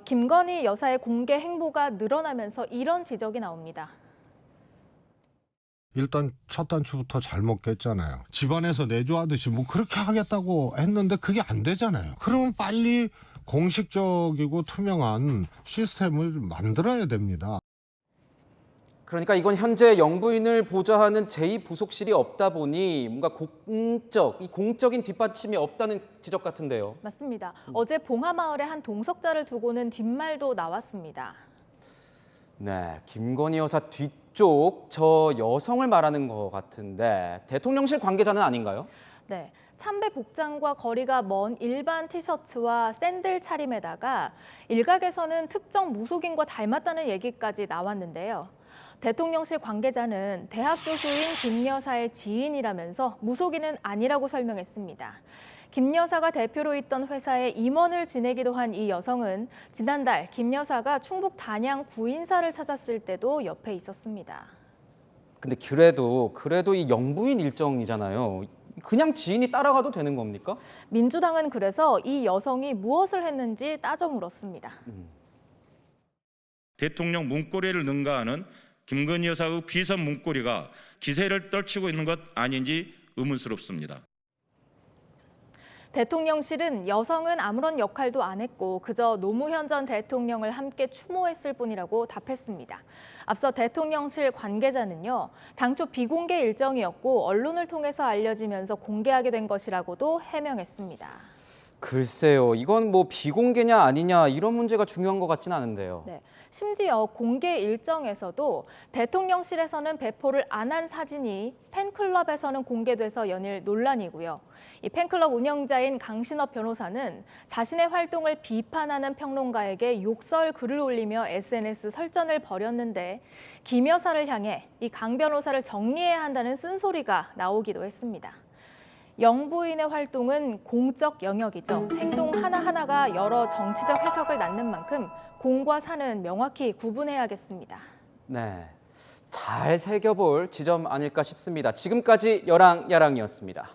김건희 여사의 공개 행보가 늘어나면서 이런 지적이 나옵니다.
일단 첫 단추부터 잘못 깼잖아요. 집안에서 내조하듯이 그렇게 하겠다고 했는데 그게 안 되잖아요. 그러면 빨리 공식적이고 투명한 시스템을 만들어야 됩니다.
그러니까 이건 현재 영부인을 보좌하는 제2부속실이 없다 보니 뭔가 공적인 뒷받침이 없다는 지적 같은데요.
맞습니다. 어제 봉하마을에 한 동석자를 두고는 뒷말도 나왔습니다.
네, 김건희 여사 뒤쪽 저 여성을 말하는 것 같은데 대통령실 관계자는 아닌가요?
네. 참배 복장과 거리가 먼 일반 티셔츠와 샌들 차림에다가 일각에서는 특정 무속인과 닮았다는 얘기까지 나왔는데요. 대통령실 관계자는 대학 교수인 김 여사의 지인이라면서 무속인은 아니라고 설명했습니다. 김 여사가 대표로 있던 회사의 임원을 지내기도 한 이 여성은 지난달 김 여사가 충북 단양 구인사를 찾았을 때도 옆에 있었습니다.
근데 그래도 이 영부인 일정이잖아요. 그냥 지인이 따라가도 되는 겁니까?
민주당은 그래서 이 여성이 무엇을 했는지 따져 물었습니다.
대통령 문고리를 능가하는 김건희 여사의 비선 문고리가 기세를 떨치고 있는 것 아닌지 의문스럽습니다.
대통령실은 여성은 아무런 역할도 안 했고 그저 노무현 전 대통령을 함께 추모했을 뿐이라고 답했습니다. 앞서 대통령실 관계자는요, 당초 비공개 일정이었고 언론을 통해서 알려지면서 공개하게 된 것이라고도 해명했습니다.
글쎄요, 이건 뭐 비공개냐 아니냐 이런 문제가 중요한 것 같지는 않은데요.
네, 심지어 공개 일정에서도 대통령실에서는 배포를 안 한 사진이 팬클럽에서는 공개돼서 연일 논란이고요. 이 팬클럽 운영자인 강신업 변호사는 자신의 활동을 비판하는 평론가에게 욕설 글을 올리며 SNS 설전을 벌였는데 김 여사를 향해 이 강 변호사를 정리해야 한다는 쓴소리가 나오기도 했습니다. 영부인의 활동은 공적 영역이죠. 행동 하나하나가 여러 정치적 해석을 낳는 만큼 공과 사는 명확히 구분해야겠습니다.
네, 잘 새겨볼 지점 아닐까 싶습니다. 지금까지 여랑야랑이었습니다.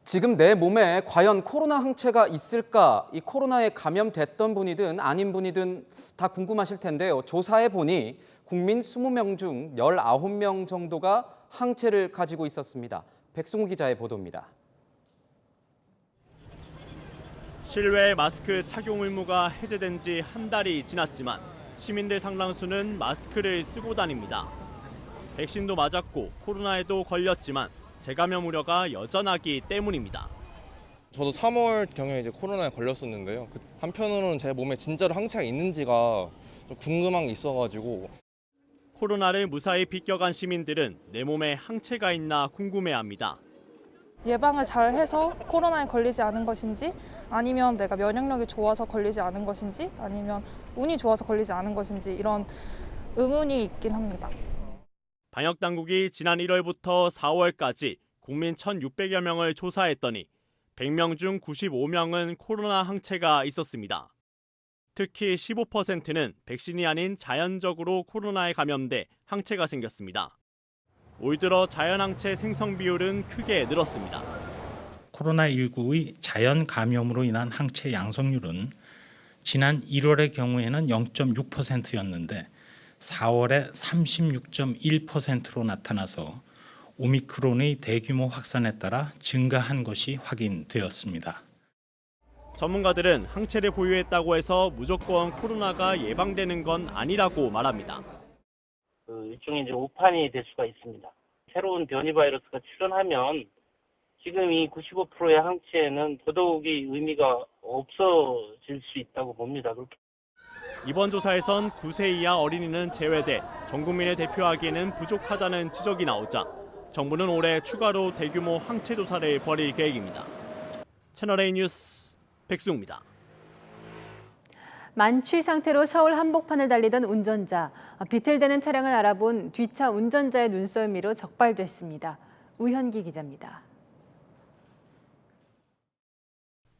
지금 내 몸에 과연 코로나 항체가 있을까? 이 코로나에 감염됐던 분이든 아닌 분이든 다 궁금하실 텐데요. 조사해 보니 국민 20명 중 19명 정도가 항체를 가지고 있었습니다. 백승우 기자의 보도입니다.
실외 마스크 착용 의무가 해제된 지 한 달이 지났지만 시민들 상당수는 마스크를 쓰고 다닙니다. 백신도 맞았고 코로나에도 걸렸지만 재감염 우려가 여전하기 때문입니다.
저도 3월경에 이제 코로나에 걸렸었는데요. 한편으로는 제 몸에 진짜로 항체가 있는지가 좀 궁금한 게 있어가지고.
코로나를 무사히 비껴간 시민들은 내 몸에 항체가 있나 궁금해합니다.
예방을 잘 해서 코로나에 걸리지 않은 것인지, 아니면 내가 면역력이 좋아서 걸리지 않은 것인지, 아니면 운이 좋아서 걸리지 않은 것인지 이런 의문이 있긴 합니다.
방역당국이 지난 1월부터 4월까지 국민 1,600여 명을 조사했더니 100명 중 95명은 코로나 항체가 있었습니다. 특히 15%는 백신이 아닌 자연적으로 코로나에 감염돼 항체가 생겼습니다. 올 들어 자연항체 생성 비율은 크게 늘었습니다.
코로나19의 자연 감염으로 인한 항체 양성률은 지난 1월의 경우에는 0.6%였는데 4월에 36.1%로 나타나서 오미크론의 대규모 확산에 따라 증가한 것이 확인되었습니다.
전문가들은 항체를 보유했다고 해서 무조건 코로나가 예방되는 건 아니라고 말합니다.
일종의 이제 오판이 될 수가 있습니다. 새로운 변이 바이러스가 출현하면 지금 이 95%의 항체는 더더욱이 의미가 없어질 수 있다고 봅니다.
이번 조사에선 9세 이하 어린이는 제외돼 전 국민을 대표하기에는 부족하다는 지적이 나오자 정부는 올해 추가로 대규모 항체 조사를 벌일 계획입니다. 채널A 뉴스 백승우입니다.
만취 상태로 서울 한복판을 달리던 운전자. 비틀대는 차량을 알아본 뒤차 운전자의 눈썰미로 적발됐습니다. 우현기 기자입니다.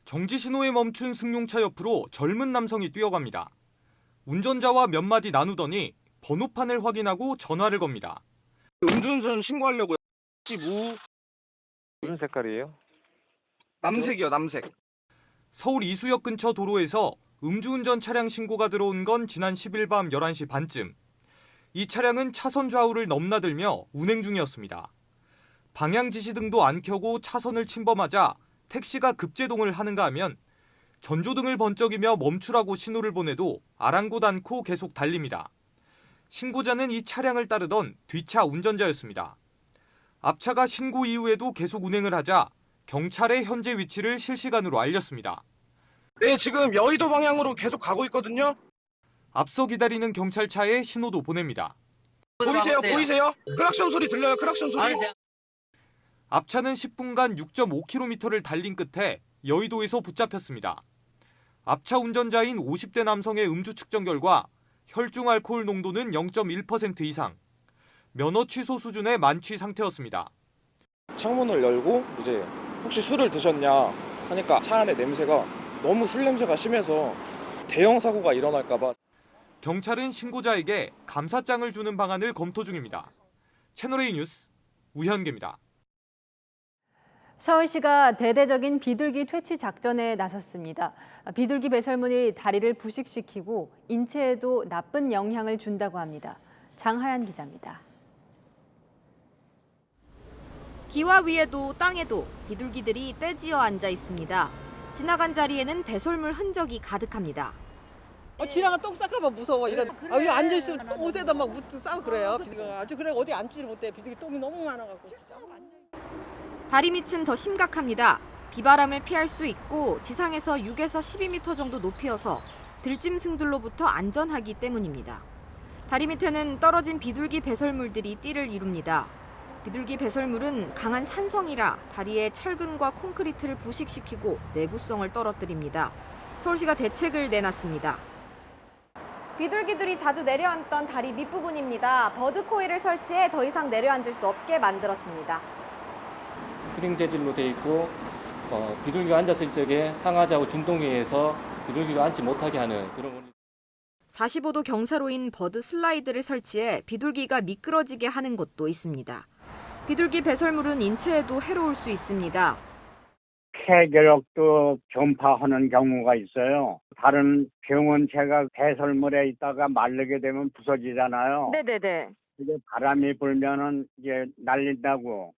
정지 신호에 멈춘 승용차 옆으로 젊은 남성이 뛰어갑니다. 운전자와 몇 마디 나누더니 번호판을 확인하고 전화를 겁니다.
음주운전 신고하려고요.
무슨 색깔이에요?
남색이요, 남색.
서울 이수역 근처 도로에서 음주운전 차량 신고가 들어온 건 지난 10일 밤 11시 반쯤. 이 차량은 차선 좌우를 넘나들며 운행 중이었습니다. 방향 지시등도 안 켜고 차선을 침범하자 택시가 급제동을 하는가 하면 전조등을 번쩍이며 멈추라고 신호를 보내도 아랑곳 않고 계속 달립니다. 신고자는 이 차량을 따르던 뒤차 운전자였습니다. 앞차가 신고 이후에도 계속 운행을 하자 경찰에 현재 위치를 실시간으로 알렸습니다.
네, 지금 여의도 방향으로 계속 가고 있거든요.
앞서 기다리는 경찰차에 신호도 보냅니다.
보이세요? 보이세요? 크락션 소리 들려요? 크락션 소리?
앞차는 10분간 6.5km를 달린 끝에 여의도에서 붙잡혔습니다. 앞차 운전자인 50대 남성의 음주 측정 결과 혈중 알코올 농도는 0.1% 이상, 면허 취소 수준의 만취 상태였습니다.
창문을 열고 이제 혹시 술을 드셨냐 하니까 차 안에 냄새가 너무 술 냄새가 심해서 대형 사고가 일어날까 봐.
경찰은 신고자에게 감사장을 주는 방안을 검토 중입니다. 채널A 뉴스 우현계입니다.
서울시가 대대적인 비둘기 퇴치 작전에 나섰습니다. 비둘기 배설물이 다리를 부식시키고 인체에도 나쁜 영향을 준다고 합니다. 장하얀 기자입니다.
기와 위에도 땅에도 비둘기들이 떼지어 앉아 있습니다. 지나간 자리에는 배설물 흔적이 가득합니다.
지나가 똥 쌀까봐 무서워. 이런 여기 앉아 있으면 옷에다 막 묻고 싸고 그래요. 비둘기가 아주 그래 어디 앉지를 못해. 비둘기 똥이 너무 많아갖고 진짜.
다리 밑은 더 심각합니다. 비바람을 피할 수 있고 지상에서 6에서 12m 정도 높이여서 들짐승들로부터 안전하기 때문입니다. 다리 밑에는 떨어진 비둘기 배설물들이 띠를 이룹니다. 비둘기 배설물은 강한 산성이라 다리에 철근과 콘크리트를 부식시키고 내구성을 떨어뜨립니다. 서울시가 대책을 내놨습니다.
비둘기들이 자주 내려앉던 다리 밑부분입니다. 버드 코일을 설치해 더 이상 내려앉을 수 없게 만들었습니다.
스프링 재질로 되어 있고 비둘기가 앉았을 적에 상하좌우 진동에 의해서 비둘기가 앉지 못하게 하는 그런 원리.
45도 경사로인 버드 슬라이드를 설치해 비둘기가 미끄러지게 하는 곳도 있습니다. 비둘기 배설물은 인체에도 해로울 수 있습니다.
폐결핵도 전파하는 경우가 있어요. 다른 병원체가 배설물에 있다가 마르게 되면 부서지잖아요.
네네네.
이게 바람이 불면은 이제 날린다고.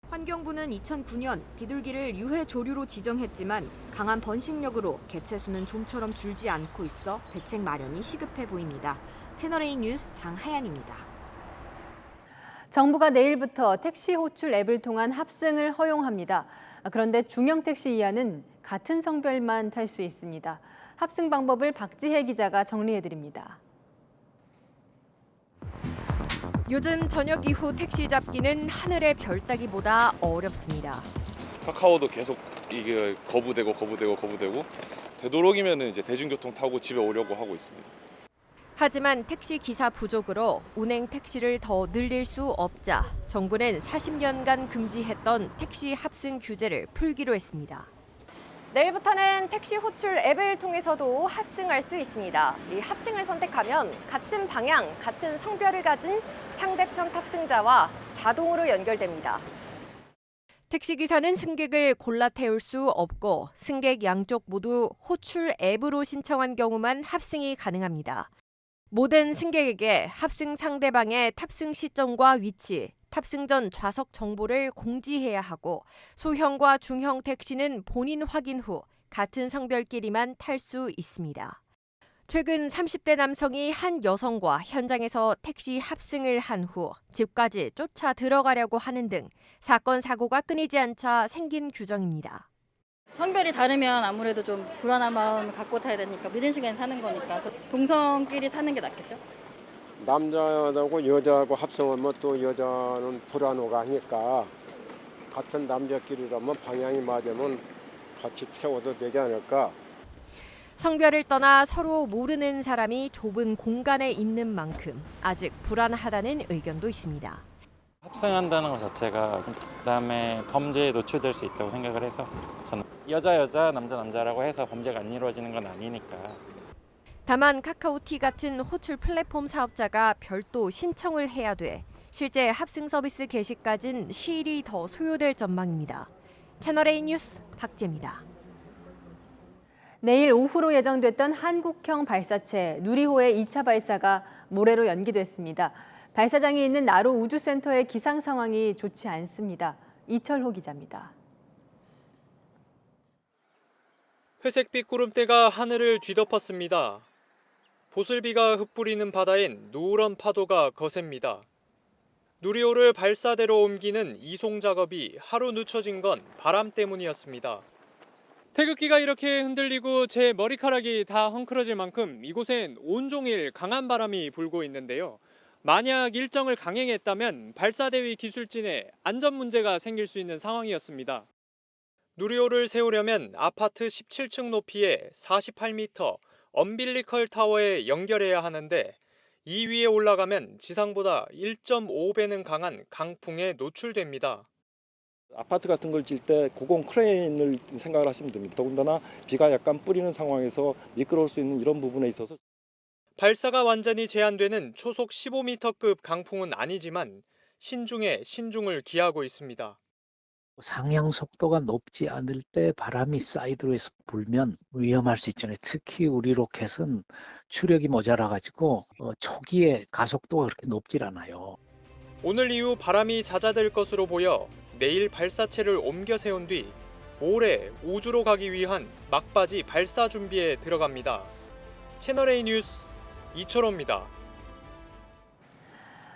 환경부는 2009년 비둘기를 유해 조류로 지정했지만 강한 번식력으로 개체수는 좀처럼 줄지 않고 있어 대책 마련이 시급해 보입니다. 채널A 뉴스 장하얀입니다.
정부가 내일부터 택시 호출 앱을 통한 합승을 허용합니다. 그런데 중형 택시 이하는 같은 성별만 탈 수 있습니다. 합승 방법을 박지혜 기자가 정리해드립니다.
요즘 저녁 이후 택시 잡기는 하늘의 별 따기보다 어렵습니다.
카카오도 계속 이게 거부되고 되도록이면 이제 대중교통 타고 집에 오려고 하고 있습니다.
하지만 택시 기사 부족으로 운행 택시를 더 늘릴 수 없자 정부는 40년간 금지했던 택시 합승 규제를 풀기로 했습니다.
내일부터는 택시 호출 앱을 통해서도 합승할 수 있습니다. 이 합승을 선택하면 같은 방향, 같은 성별을 가진 상대편 탑승자와 자동으로 연결됩니다.
택시기사는 승객을 골라 태울 수 없고 승객 양쪽 모두 호출 앱으로 신청한 경우만 합승이 가능합니다. 모든 승객에게 합승 상대방의 탑승 시점과 위치, 탑승 전 좌석 정보를 공지해야 하고 소형과 중형 택시는 본인 확인 후 같은 성별끼리만 탈 수 있습니다. 최근 30대 남성이 한 여성과 현장에서 택시 합승을 한 후 집까지 쫓아 들어가려고 하는 등 사건, 사고가 끊이지 않자 생긴 규정입니다.
성별이 다르면 아무래도 좀 불안한 마음 갖고 타야 되니까 늦은 시간에 타는 거니까 동성끼리 타는 게 낫겠죠?
남자하고 여자하고 합성하면 또 여자는 불안호가 하니까 같은 남자끼리라면 방향이 맞으면 같이 태워도 되지 않을까.
성별을 떠나 서로 모르는 사람이 좁은 공간에 있는 만큼 아직 불안하다는 의견도 있습니다.
합승한다는 것 자체가 그다음에 범죄에 노출될 수 있다고 생각을 해서 저는 여자, 남자라고 해서 범죄가 안 이루어지는 건 아니니까.
다만 카카오티 같은 호출 플랫폼 사업자가 별도 신청을 해야 돼 실제 합승 서비스 개시까지는 시일이 더 소요될 전망입니다. 채널A 뉴스 박재입니다.
내일 오후로 예정됐던 한국형 발사체 누리호의 2차 발사가 모레로 연기됐습니다. 발사장이 있는 나로 우주센터의 기상 상황이 좋지 않습니다. 이철호 기자입니다.
회색빛 구름대가 하늘을 뒤덮었습니다. 보슬비가 흩뿌리는 바다엔 노란 파도가 거셉니다. 누리호를 발사대로 옮기는 이송 작업이 하루 늦춰진 건 바람 때문이었습니다. 태극기가 이렇게 흔들리고 제 머리카락이 다 헝클어질 만큼 이곳엔 온종일 강한 바람이 불고 있는데요. 만약 일정을 강행했다면 발사대위 기술진에 안전 문제가 생길 수 있는 상황이었습니다. 누리호를 세우려면 아파트 17층 높이의 48m 엄빌리컬 타워에 연결해야 하는데 이 위에 올라가면 지상보다 1.5배는 강한 강풍에 노출됩니다.
아파트 같은 걸 질 때 고공 크레인을 생각을 하시면 됩니다. 더군다나 비가 약간 뿌리는 상황에서 미끄러울 수 있는 이런 부분에 있어서
발사가 완전히 제한되는 초속 15m급 강풍은 아니지만 신중에 신중을 기하고 있습니다.
상향 속도가 높지 않을 때 바람이 사이드로에서 불면 위험할 수 있잖아요. 특히 우리 로켓은 추력이 모자라가지고 초기에 가속도가 그렇게 높질 않아요.
오늘 이후 바람이 잦아들 것으로 보여 내일 발사체를 옮겨 세운 뒤 모레 우주로 가기 위한 막바지 발사 준비에 들어갑니다. 채널A 뉴스 이철호입니다.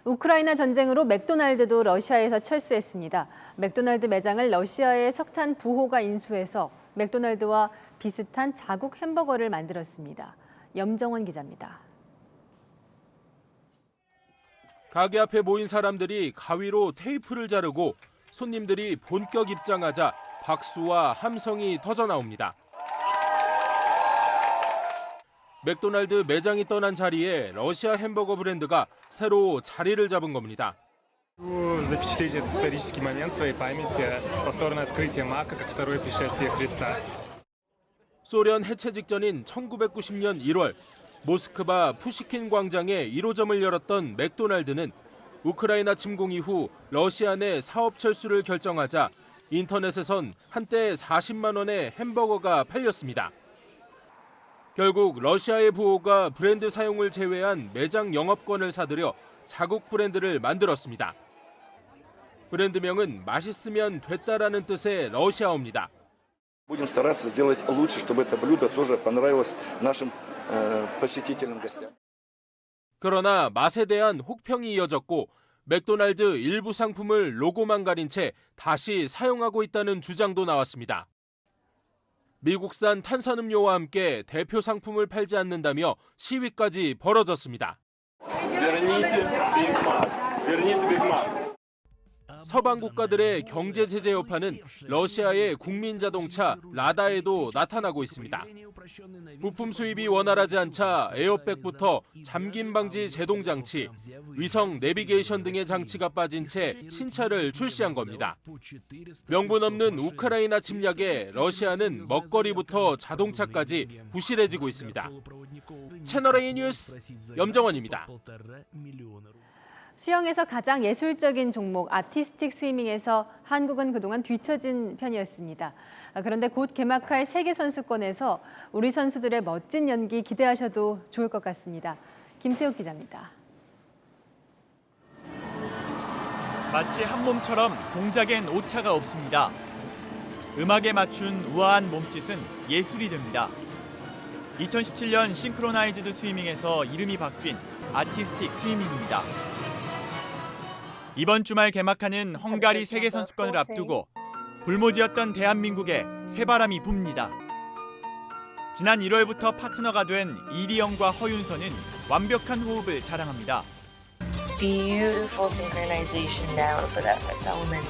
우크라이나 전쟁으로 맥도날드도 러시아에서 철수했습니다. 맥도날드 매장을 러시아의 석탄 부호가 인수해서 맥도날드와 비슷한 자국 햄버거를 만들었습니다. 염정원 기자입니다.
가게 앞에 모인 사람들이 가위로 테이프를 자르고 손님들이 본격 입장하자 박수와 함성이 터져나옵니다. 맥도날드 매장이 떠난 자리에 러시아 햄버거 브랜드가 새로 자리를 잡은 겁니다.
Запечатлеть этот исторический момент в своей памяти, повторное открытие Мака как второе пришествие Христа.
소련 해체 직전인 1990년 1월 모스크바 푸시킨 광장에 1호점을 열었던 맥도날드는 우크라이나 침공 이후 러시아 내 사업 철수를 결정하자 인터넷에선 한때 40만 원의 햄버거가 팔렸습니다. 결국 러시아의 부호가 브랜드 사용을 제외한 매장 영업권을 사들여 자국 브랜드를 만들었습니다. 브랜드명은 맛있으면 됐다라는 뜻의 러시아어입니다.
Будем стараться сделать лучше, чтобы это блюдо тоже понравилось нашим посетителям, гостям.
그러나 맛에 대한 혹평이 이어졌고 맥도날드 일부 상품을 로고만 가린 채 다시 사용하고 있다는 주장도 나왔습니다. 미국산 탄산음료와 함께 대표 상품을 팔지 않는다며 시위까지 벌어졌습니다. 서방 국가들의 경제 제재 여파는 러시아의 국민 자동차 라다에도 나타나고 있습니다. 부품 수입이 원활하지 않자 에어백부터 잠김 방지 제동 장치, 위성 내비게이션 등의 장치가 빠진 채 신차를 출시한 겁니다. 명분 없는 우크라이나 침략에 러시아는 먹거리부터 자동차까지 부실해지고 있습니다. 채널A 뉴스 염정원입니다.
수영에서 가장 예술적인 종목 아티스틱 스위밍에서 한국은 그동안 뒤처진 편이었습니다. 그런데 곧 개막할 세계선수권에서 우리 선수들의 멋진 연기 기대하셔도 좋을 것 같습니다. 김태욱 기자입니다.
마치 한 몸처럼 동작엔 오차가 없습니다. 음악에 맞춘 우아한 몸짓은 예술이 됩니다. 2017년 싱크로나이즈드 스위밍에서 이름이 바뀐 아티스틱 스위밍입니다. 이번 주말 개막하는 헝가리 세계선수권을 앞두고 불모지였던 대한민국에 새바람이 붑니다. 지난 1월부터 파트너가 된 이리영과 허윤서는 완벽한 호흡을 자랑합니다.
Beautiful synchronization down for that first element.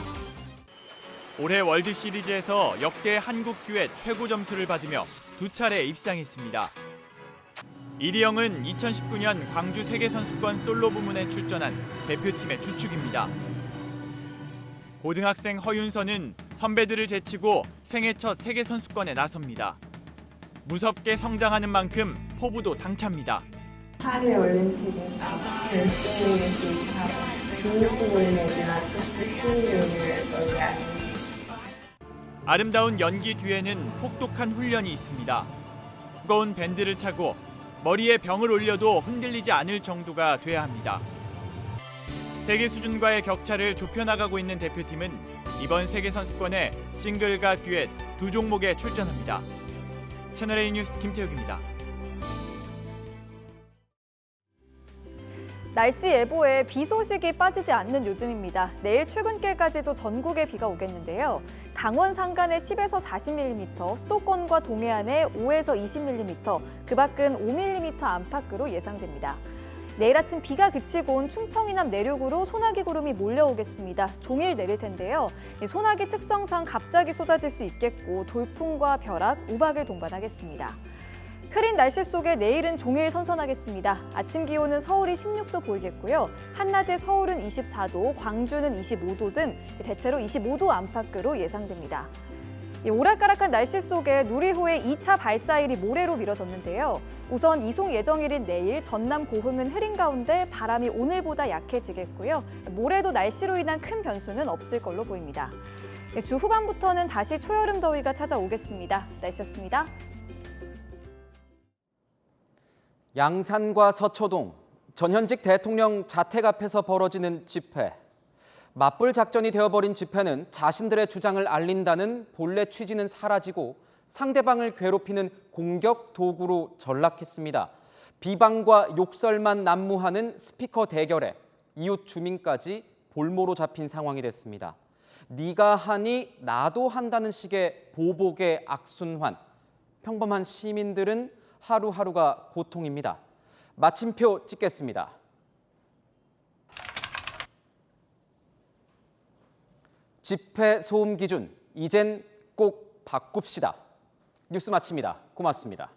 올해 월드 시리즈에서 역대 한국 듀엣 최고 점수를 받으며 두 차례 입상했습니다. 이리영은 2019년 광주 세계선수권 솔로 부문에 출전한 대표팀의 주축입니다. 고등학생 허윤서는 선배들을 제치고 생애 첫 세계선수권에 나섭니다. 무섭게 성장하는 만큼 포부도 당찹니다.
파리 올림픽에서 열심히 진짜 비밀을 내지만 스위밍을 거의
아름다운 연기 뒤에는 혹독한 훈련이 있습니다. 무거운 밴드를 차고 머리에 병을 올려도 흔들리지 않을 정도가 돼야 합니다. 세계 수준과의 격차를 좁혀나가고 있는 대표팀은 이번 세계선수권에 싱글과 듀엣 두 종목에 출전합니다. 채널A 뉴스 김태욱입니다.
날씨 예보에 비 소식이 빠지지 않는 요즘입니다. 내일 출근길까지도 전국에 비가 오겠는데요. 강원 산간에 10에서 40mm, 수도권과 동해안에 5에서 20mm, 그 밖은 5mm 안팎으로 예상됩니다. 내일 아침 비가 그치고 온 충청 이남 내륙으로 소나기 구름이 몰려오겠습니다. 종일 내릴 텐데요. 소나기 특성상 갑자기 쏟아질 수 있겠고 돌풍과 벼락, 우박을 동반하겠습니다. 흐린 날씨 속에 내일은 종일 선선하겠습니다. 아침 기온은 서울이 16도 보이겠고요. 한낮에 서울은 24도, 광주는 25도 등 대체로 25도 안팎으로 예상됩니다. 오락가락한 날씨 속에 누리호의 2차 발사일이 모레로 미뤄졌는데요. 우선 이송 예정일인 내일 전남 고흥은 흐린 가운데 바람이 오늘보다 약해지겠고요. 모레도 날씨로 인한 큰 변수는 없을 걸로 보입니다. 주 후반부터는 다시 초여름 더위가 찾아오겠습니다. 날씨였습니다.
양산과 서초동, 전현직 대통령 자택 앞에서 벌어지는 집회. 맞불 작전이 되어버린 집회는 자신들의 주장을 알린다는 본래 취지는 사라지고 상대방을 괴롭히는 공격 도구로 전락했습니다. 비방과 욕설만 난무하는 스피커 대결에 이웃 주민까지 볼모로 잡힌 상황이 됐습니다. 네가 하니 나도 한다는 식의 보복의 악순환. 평범한 시민들은 하루하루가 고통입니다. 마침표 찍겠습니다. 집회 소음 기준, 이젠 꼭 바꿉시다. 뉴스 마칩니다. 고맙습니다.